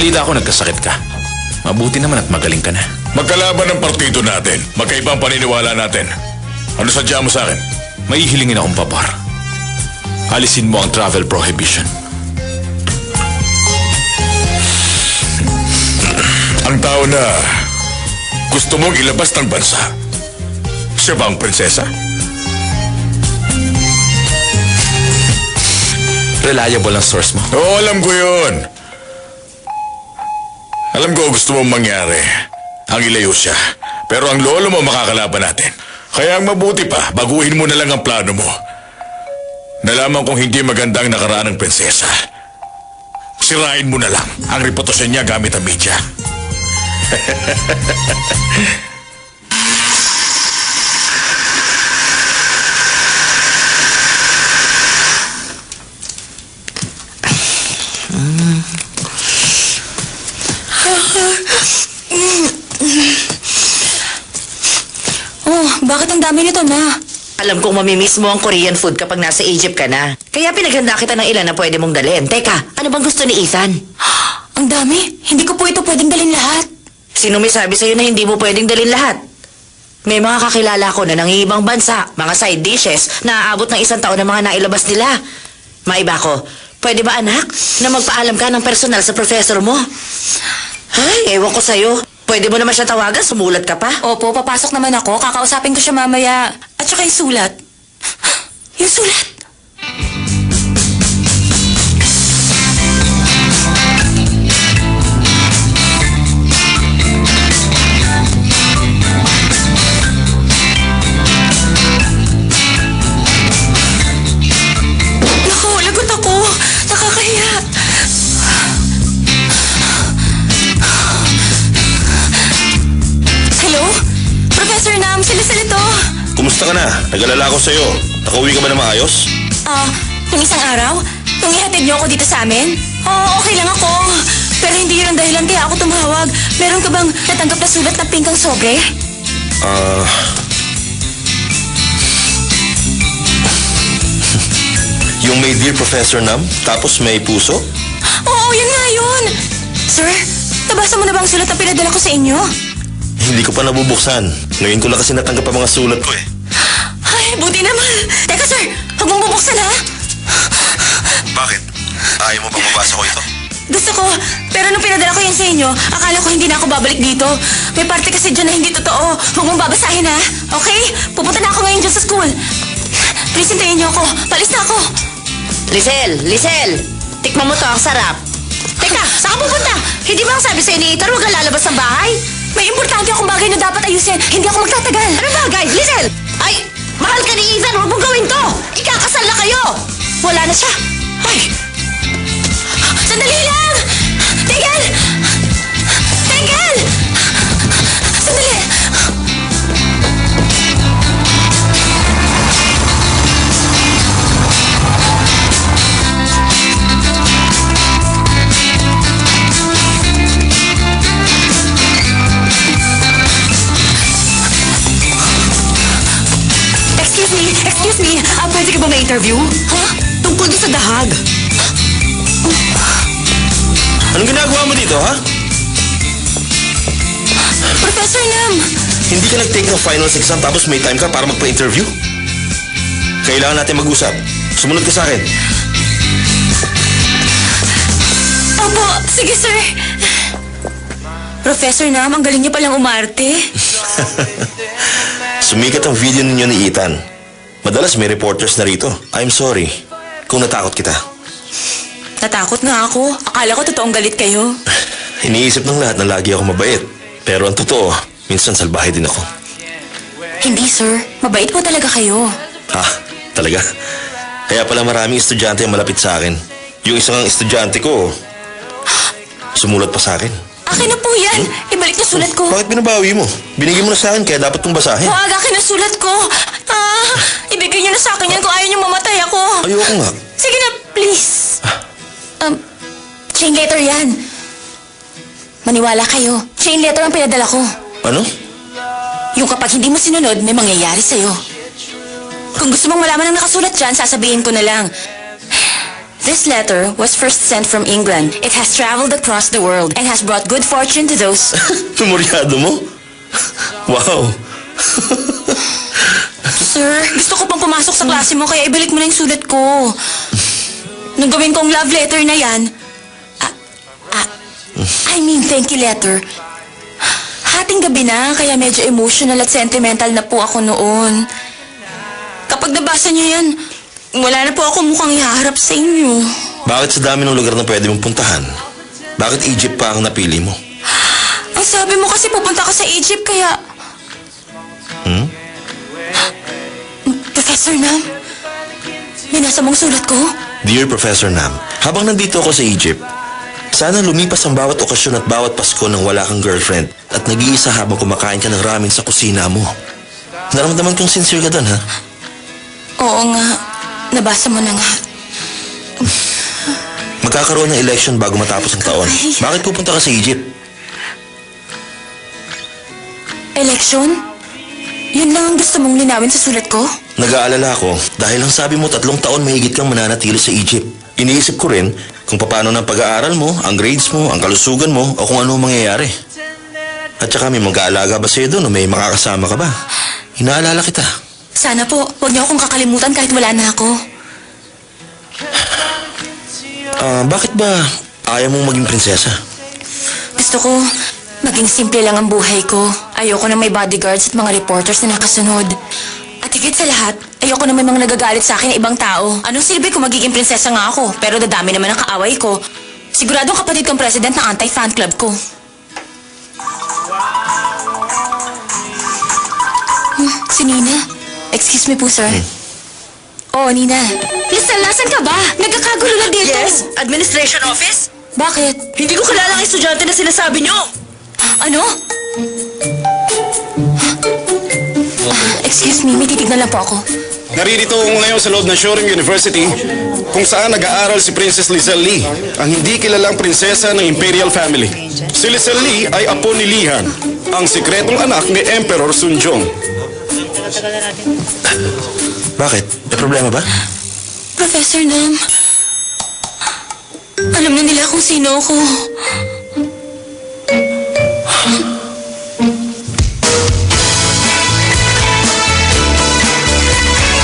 Balita ko nagkasakit ka. Mabuti naman at magaling ka na. Magkalaban ng partido natin. Magkaibang paniniwala natin. Ano sadya mo sa akin? May hihilingin akong papar. Alisin mo ang travel prohibition. Ang tao na gusto mong ilabas ng bansa, siya ba ang prinsesa? Reliable ang source mo. Oo, alam ko yun. Alam ko gusto mong mangyari. Ang ilayo siya. Pero ang lolo mo makakalaban natin. Kaya ang mabuti pa, baguhin mo na lang ang plano mo. Nalaman kong hindi maganda ang nakaraan ng prinsesa. Sirain mo na lang ang reputasyon niya gamit ang media. Oh, bakit ang dami nito, Ma? Alam kong mamimiss mo ang Korean food kapag nasa Egypt ka na. Kaya pinaghanda kita ng ilan na pwede mong dalhin. Teka, ano bang gusto ni Ethan? Ang dami. Hindi ko po ito pwedeng dalhin lahat. Sino may sabi sa'yo na hindi mo pwedeng dalhin lahat? May mga kakilala ko na nangingibang bansa, mga side dishes, na aabot ng 1 taon na mga nailabas nila. Maiba ko, pwede ba anak, na magpaalam ka ng personal sa professor mo? Ay, ewan ko sa'yo. Pwede mo naman siya tawagan, sumulat ka pa. Opo, papasok naman ako. Kakausapin ko siya mamaya. At saka yung sulat. Yung sulat! Naku, lagot ako. Nakakahiya. Hello? Professor Nam, sila to. Kumusta ka na? Nag-alala ko sa'yo. Nakauwi ka ba na maayos? Nung isang araw, nung ihatid niyo ako dito sa amin, okay lang ako. Pero hindi yun ang dahilan kaya ako tumawag. Meron ka bang natanggap na sulat na pink ang sobre? Yung may Dear Professor Nam, tapos may puso? Oo, yun nga yun. Sir, nabasa mo na ba ang sulat na pinadala ko sa inyo? Hindi ko pa nabubuksan. Ngayon ko lang kasi natanggap ang mga sulat ko eh. Ay, buti naman. Teka sir, huwag mong bubuksan ha. Bakit? Ayaw mo bang mabasa ko ito? Gusto ko, pero nung pinadala ko yan sa inyo, akala ko hindi na ako babalik dito. May parte kasi dyan na hindi totoo. Huwag mong babasahin ha, okay? Pupunta na ako ngayon dyan sa school. Please, hintayin niyo ako. Palis na ako. Lisel! Tikman mo to, ang sarap. Teka, saan ka pupunta? Hindi ba ang sabi sa'yo ni Ethan, huwag ka lalabas ng bahay? May importante akong bagay na dapat ayusin. Hindi ako magtatagal. Ano bagay? Lisel! Ay, mahal ka ni Ethan, huwag mong gawin to! Ikakasal na kayo! Wala na siya. Ay! Sandali lang! Tigil! Tigil! Sandali! Excuse me. Pwede ka ba ma-interview? Ha? Tungkol din sa dahag. Anong ginagawa mo dito, ha? Professor Nam! Hindi ka nag-take ng finals exam tapos may time ka para magpa-interview? Kailangan natin mag-usap. Sumunod ka sa akin. Opo, sige sir. Professor Nam, ang galing niya palang umarte. Sumikat ang video ninyo ni Ethan. Madalas may reporters na rito. I'm sorry kung natakot kita. Natakot nga ako. Akala ko totoong galit kayo. Iniisip ng lahat na lagi ako mabait. Pero ang totoo, minsan salbahe din ako. Hindi sir, mabait po talaga kayo. Ha? Talaga? Kaya pala maraming estudyante ang malapit sa akin. Yung isang estudyante ko, sumulat pa sa akin. Akin na po yan. Ibalik niyo sulat ko. Bakit binabawi mo? Binigyan mo na sa akin kaya dapat itong basahin. Huwag, akin na sulat ko. Ibigay niyo na sa akin yan kung ayaw niyo mamatay ako. Ayoko nga. Sige na, please. Chain letter yan. Maniwala kayo. Chain letter ang pinadala ko. Ano? Yung kapag hindi mo sinunod, may mangyayari sa'yo. Kung gusto mong malaman ang nakasulat dyan, sasabihin ko na lang. This letter was first sent from England. It has traveled across the world and has brought good fortune to those... Memoryado mo? Wow. Sir, gusto ko pang pumasok sa klase mo kaya ibalik mo na yung sulat ko. Nung gawin kong love letter na yan... I mean, thank you letter. Hating gabi na, kaya medyo emotional at sentimental na po ako noon. Kapag nabasa niyo yan, wala na po ako mukhang ihaharap sa inyo. Bakit sa dami ng lugar na pwede mong puntahan? Bakit Egypt pa ang napili mo? Ang sabi mo kasi pupunta ka sa Egypt, kaya... Professor Nam, may nasa mong sulat ko? Dear Professor Nam, habang nandito ako sa Egypt, sana lumipas ang bawat okasyon at bawat Pasko nang wala kang girlfriend at nag-iisa habang kumakain ka ng ramen sa kusina mo. Naramdaman kong sincere ka doon, ha? Oo nga, nabasa mo na nga. Magkakaroon ng election bago matapos ang taon. Bakit pupunta ka sa Egypt? Election? Yun lang ang gusto mong linawin sa sulat ko? Nag-aalala ako dahil ang sabi mo 3 taon mahigit kang mananatili sa Egypt. Iniisip ko rin kung paano ng pag-aaral mo, ang grades mo, ang kalusugan mo o kung ano ang mangyayari. At saka may mag-aalaga ba sa'yo doon o may makakasama ka ba? Inaalala kita. Sana po, huwag niyo akong kakalimutan kahit wala na ako. Bakit ba ayaw mong maging prinsesa? Gusto ko, maging simple lang ang buhay ko. Ayoko na may bodyguards at mga reporters na nakasunod. At higit sa lahat, ayoko na may mga nagagalit sa akin na ibang tao. Anong silbi kung magiging prinsesa nga ako, pero dadami naman ang kaaway ko. Siguradong kapatid kong president ng anti-fan club ko. Si Nina. Excuse me po, sir. Oh, Nina. Listen, nasan ka ba? Nagkakagulo na dito. Yes, administration office? Bakit? Hindi ko kilala ang estudyante na sinasabi niyo. Ano? Excuse me, may titignan lang po ako. Naririto ako ngayon sa loob ng Shoring University kung saan nag-aaral si Princess Lizelle Lee, ang hindi kilalang prinsesa ng Imperial Family. Si Lizelle Lee ay apo ni Lihan, ang sikretong anak ni Emperor Sunjong. Bakit? May problema ba? Professor Nam, alam na nila kung sino ako.